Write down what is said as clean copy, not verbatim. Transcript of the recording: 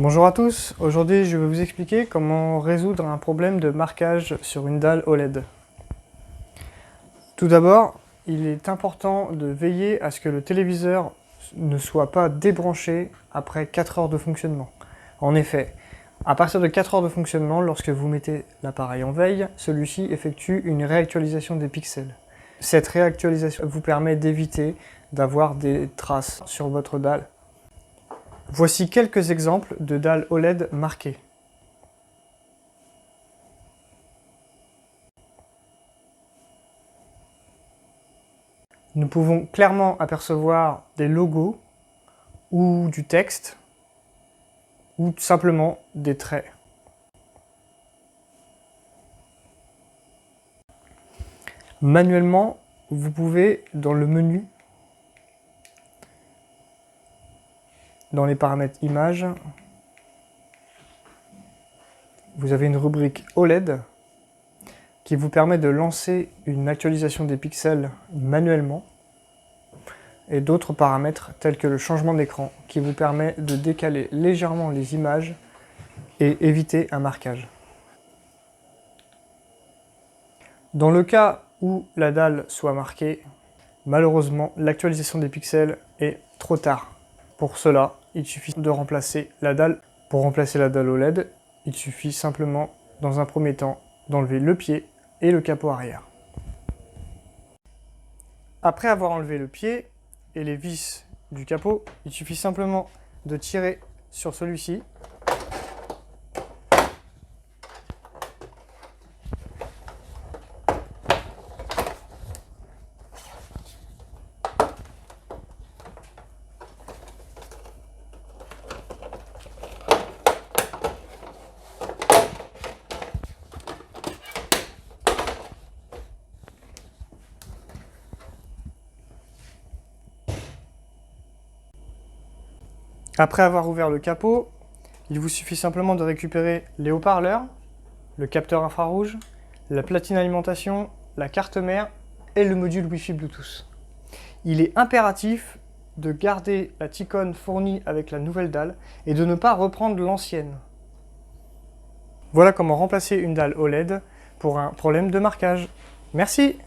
Bonjour à tous, aujourd'hui je vais vous expliquer comment résoudre un problème de marquage sur une dalle OLED. Tout d'abord, il est important de veiller à ce que le téléviseur ne soit pas débranché après 4 heures de fonctionnement. En effet, à partir de 4 heures de fonctionnement, lorsque vous mettez l'appareil en veille, celui-ci effectue une réactualisation des pixels. Cette réactualisation vous permet d'éviter d'avoir des traces sur votre dalle. Voici quelques exemples de dalles OLED marquées. Nous pouvons clairement apercevoir des logos ou du texte ou tout simplement des traits. Manuellement, vous pouvez, dans le menu, dans les paramètres images, vous avez une rubrique OLED qui vous permet de lancer une actualisation des pixels manuellement et d'autres paramètres tels que le changement d'écran qui vous permet de décaler légèrement les images et éviter un marquage. Dans le cas où la dalle soit marquée, malheureusement l'actualisation des pixels est trop tard. Pour cela, il suffit de remplacer la dalle. Pour remplacer la dalle OLED, il suffit simplement, dans un premier temps, d'enlever le pied et le capot arrière. Après avoir enlevé le pied et les vis du capot, il suffit simplement de tirer sur celui-ci. Après avoir ouvert le capot, il vous suffit simplement de récupérer les haut-parleurs, le capteur infrarouge, la platine alimentation, la carte mère et le module Wi-Fi Bluetooth. Il est impératif de garder la Ticone fournie avec la nouvelle dalle et de ne pas reprendre l'ancienne. Voilà comment remplacer une dalle OLED pour un problème de marquage. Merci!